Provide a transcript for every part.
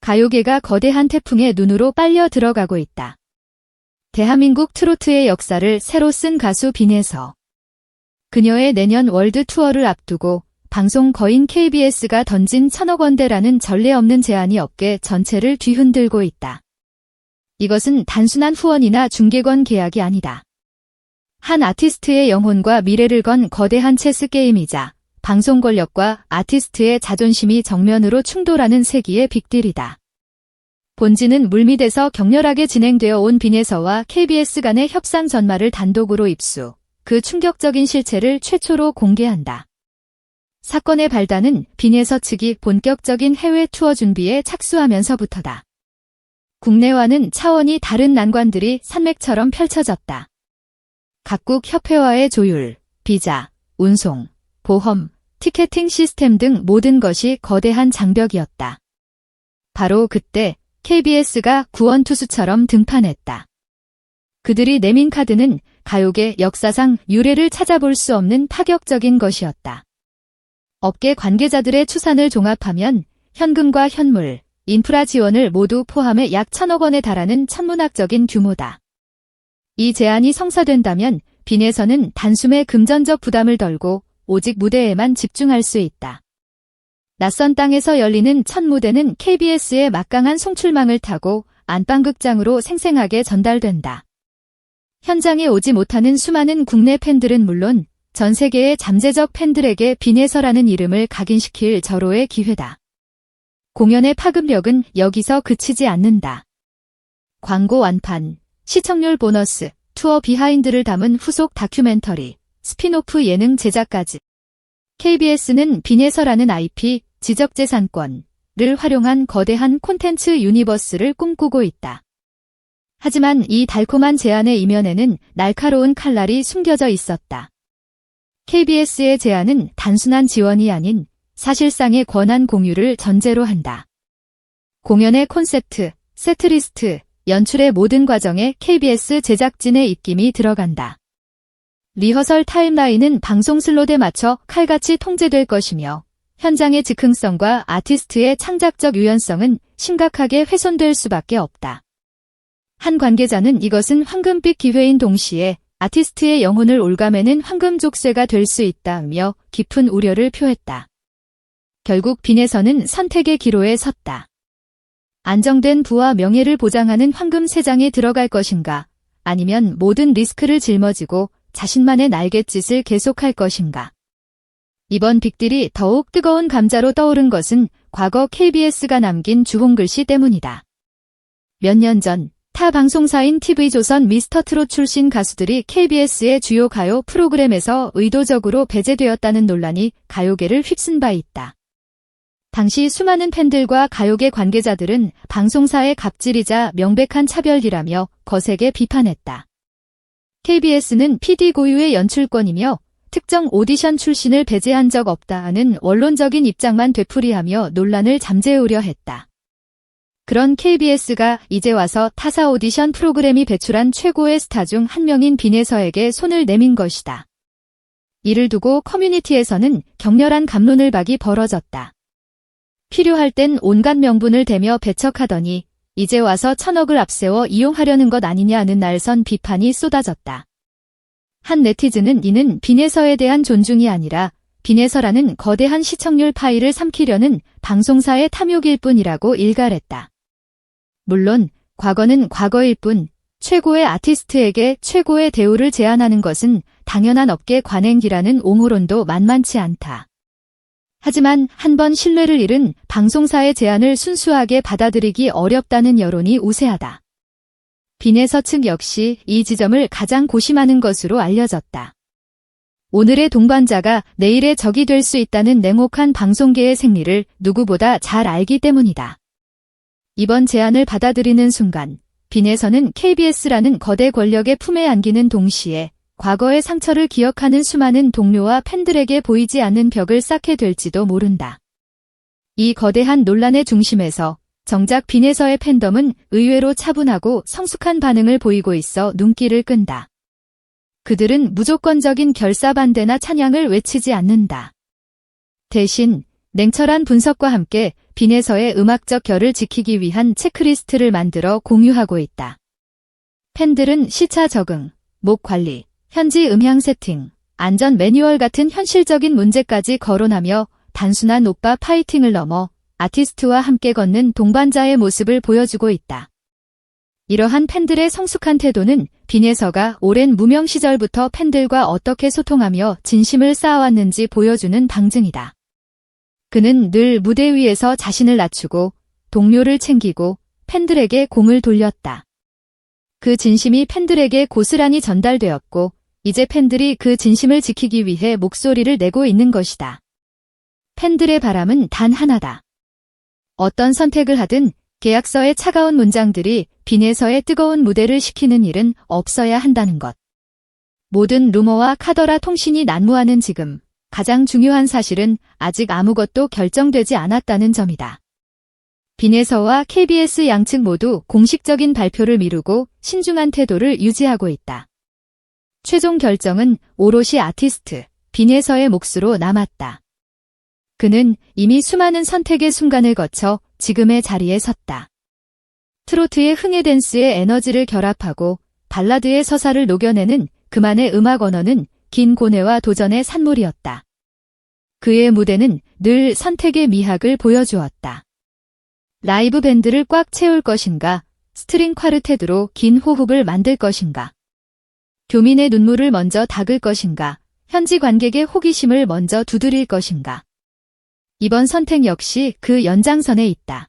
가요계가 거대한 태풍의 눈으로 빨려 들어가고 있다. 대한민국 트로트의 역사를 새로 쓴 가수 빈에서. 그녀의 내년 월드 투어를 앞두고 방송 거인 KBS가 던진 1,000억 원대라는 전례 없는 제안이 업계 전체를 뒤흔들고 있다. 이것은 단순한 후원이나 중개권 계약이 아니다. 한 아티스트의 영혼과 미래를 건 거대한 체스 게임이자 방송 권력과 아티스트의 자존심이 정면으로 충돌하는 세기의 빅딜이다. 본지는 물밑에서 격렬하게 진행되어 온 빈에서와 KBS 간의 협상 전말을 단독으로 입수, 그 충격적인 실체를 최초로 공개한다. 사건의 발단은 빈에서 측이 본격적인 해외 투어 준비에 착수하면서부터다. 국내와는 차원이 다른 난관들이 산맥처럼 펼쳐졌다. 각국 협회와의 조율, 비자, 운송, 보험, 티켓팅 시스템 등 모든 것이 거대한 장벽이었다. 바로 그때 KBS가 구원투수처럼 등판했다. 그들이 내민 카드는 가요계 역사상 유례를 찾아볼 수 없는 파격적인 것이었다. 업계 관계자들의 추산을 종합하면 현금과 현물, 인프라 지원을 모두 포함해 약 1,000억 원에 달하는 천문학적인 규모다. 이 제안이 성사된다면 빈에서는 단숨에 금전적 부담을 덜고 오직 무대에만 집중할 수 있다. 낯선 땅에서 열리는 첫 무대는 KBS의 막강한 송출망을 타고 안방극장으로 생생하게 전달된다. 현장에 오지 못하는 수많은 국내 팬들은 물론 전 세계의 잠재적 팬들에게 빈에서라는 이름을 각인시킬 절호의 기회다. 공연의 파급력은 여기서 그치지 않는다. 광고 완판, 시청률 보너스, 투어 비하인드를 담은 후속 다큐멘터리, 스핀오프 예능 제작까지. KBS는 빈에서라는 IP, 지적재산권을 활용한 거대한 콘텐츠 유니버스를 꿈꾸고 있다. 하지만 이 달콤한 제안의 이면에는 날카로운 칼날이 숨겨져 있었다. KBS의 제안은 단순한 지원이 아닌 사실상의 권한 공유를 전제로 한다. 공연의 콘셉트, 세트리스트, 연출의 모든 과정에 KBS 제작진의 입김이 들어간다. 리허설 타임라인은 방송 슬롯에 맞춰 칼같이 통제될 것이며 현장의 즉흥성과 아티스트의 창작적 유연성은 심각하게 훼손될 수밖에 없다. 한 관계자는 이것은 황금빛 기회인 동시에 아티스트의 영혼을 올가매는 황금 족쇄가 될 수 있다며 깊은 우려를 표했다. 결국 빈에서는 선택의 기로에 섰다. 안정된 부와 명예를 보장하는 황금 세장에 들어갈 것인가, 아니면 모든 리스크를 짊어지고 자신만의 날갯짓을 계속할 것인가. 이번 빅딜이 더욱 뜨거운 감자로 떠오른 것은 과거 KBS가 남긴 주홍글씨 때문이다. 몇 년 전 타 방송사인 TV조선 미스터트롯 출신 가수들이 KBS의 주요 가요 프로그램에서 의도적으로 배제되었다는 논란이 가요계를 휩쓴 바 있다. 당시 수많은 팬들과 가요계 관계자들은 방송사의 갑질이자 명백한 차별이라며 거세게 비판했다. KBS는 PD 고유의 연출권이며 특정 오디션 출신을 배제한 적 없다는 원론적인 입장만 되풀이하며 논란을 잠재우려 했다. 그런 KBS가 이제 와서 타사 오디션 프로그램이 배출한 최고의 스타 중 한 명인 빈에서에게 손을 내민 것이다. 이를 두고 커뮤니티에서는 격렬한 갑론을박이 벌어졌다. 필요할 땐 온갖 명분을 대며 배척하더니 이제 와서 1,000억을 앞세워 이용하려는 것 아니냐는 날선 비판이 쏟아졌다. 한 네티즌은 이는 빈에서에 대한 존중이 아니라 빈에서라는 거대한 시청률 파이를 삼키려는 방송사의 탐욕일 뿐이라고 일갈했다. 물론 과거는 과거일 뿐 최고의 아티스트에게 최고의 대우를 제안하는 것은 당연한 업계 관행기라는 옹호론도 만만치 않다. 하지만 한번 신뢰를 잃은 방송사의 제안을 순수하게 받아들이기 어렵다는 여론이 우세하다. 빈에서 측 역시 이 지점을 가장 고심하는 것으로 알려졌다. 오늘의 동반자가 내일의 적이 될 수 있다는 냉혹한 방송계의 생리를 누구보다 잘 알기 때문이다. 이번 제안을 받아들이는 순간 빈에서는 KBS라는 거대 권력의 품에 안기는 동시에 과거의 상처를 기억하는 수많은 동료와 팬들에게 보이지 않는 벽을 쌓게 될지도 모른다. 이 거대한 논란의 중심에서 정작 빈에서의 팬덤은 의외로 차분하고 성숙한 반응을 보이고 있어 눈길을 끈다. 그들은 무조건적인 결사반대나 찬양을 외치지 않는다. 대신 냉철한 분석과 함께 빈에서의 음악적 결을 지키기 위한 체크리스트를 만들어 공유하고 있다. 팬들은 시차 적응, 목 관리, 현지 음향 세팅, 안전 매뉴얼 같은 현실적인 문제까지 거론하며 단순한 오빠 파이팅을 넘어 아티스트와 함께 걷는 동반자의 모습을 보여주고 있다. 이러한 팬들의 성숙한 태도는 빈에서가 오랜 무명 시절부터 팬들과 어떻게 소통하며 진심을 쌓아왔는지 보여주는 방증이다. 그는 늘 무대 위에서 자신을 낮추고 동료를 챙기고 팬들에게 공을 돌렸다. 그 진심이 팬들에게 고스란히 전달되었고 이제 팬들이 그 진심을 지키기 위해 목소리를 내고 있는 것이다. 팬들의 바람은 단 하나다. 어떤 선택을 하든 계약서의 차가운 문장들이 빈에서의 뜨거운 무대를 식히는 일은 없어야 한다는 것. 모든 루머와 카더라 통신이 난무하는 지금 가장 중요한 사실은 아직 아무것도 결정되지 않았다는 점이다. 빈에서와 KBS 양측 모두 공식적인 발표를 미루고 신중한 태도를 유지하고 있다. 최종 결정은 오롯이 아티스트 빈에서의 몫으로 남았다. 그는 이미 수많은 선택의 순간을 거쳐 지금의 자리에 섰다. 트로트의 흥의 댄스의 에너지를 결합하고 발라드의 서사를 녹여내는 그만의 음악 언어는 긴 고뇌와 도전의 산물이었다. 그의 무대는 늘 선택의 미학을 보여주었다. 라이브 밴드를 꽉 채울 것인가, 스트링 콰르테트로 긴 호흡을 만들 것인가, 교민의 눈물을 먼저 닦을 것인가, 현지 관객의 호기심을 먼저 두드릴 것인가. 이번 선택 역시 그 연장선에 있다.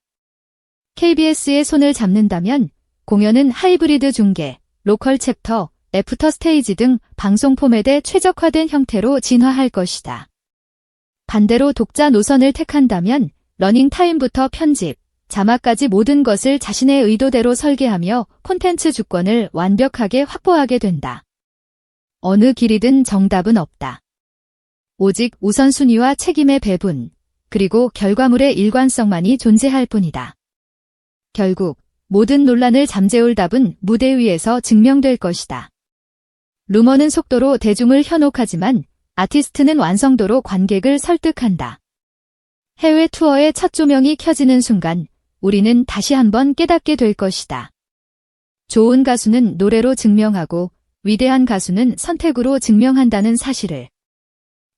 KBS의 손을 잡는다면 공연은 하이브리드 중계, 로컬 챕터, 애프터 스테이지 등 방송 포맷에 최적화된 형태로 진화할 것이다. 반대로 독자 노선을 택한다면 러닝 타임부터 편집, 자막까지 모든 것을 자신의 의도대로 설계하며 콘텐츠 주권을 완벽하게 확보하게 된다. 어느 길이든 정답은 없다. 오직 우선순위와 책임의 배분, 그리고 결과물의 일관성만이 존재할 뿐이다. 결국 모든 논란을 잠재울 답은 무대 위에서 증명될 것이다. 루머는 속도로 대중을 현혹하지만 아티스트는 완성도로 관객을 설득한다. 해외 투어의 첫 조명이 켜지는 순간 우리는 다시 한번 깨닫게 될 것이다. 좋은 가수는 노래로 증명하고 위대한 가수는 선택으로 증명한다는 사실을.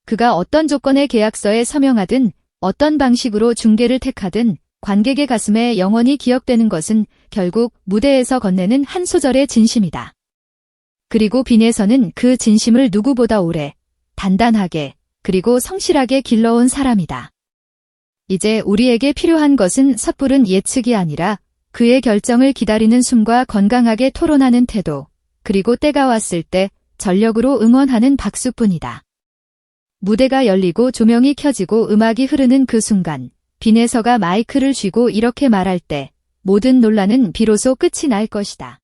그가 어떤 조건의 계약서에 서명하든 어떤 방식으로 중계를 택하든 관객의 가슴에 영원히 기억되는 것은 결국 무대에서 건네는 한 소절의 진심이다. 그리고 빈에서는 그 진심을 누구보다 오래, 단단하게, 그리고 성실하게 길러온 사람이다. 이제 우리에게 필요한 것은 섣부른 예측이 아니라 그의 결정을 기다리는 숨과 건강하게 토론하는 태도, 그리고 때가 왔을 때 전력으로 응원하는 박수뿐이다. 무대가 열리고 조명이 켜지고 음악이 흐르는 그 순간, 빈에서가 마이크를 쥐고 이렇게 말할 때 모든 논란은 비로소 끝이 날 것이다.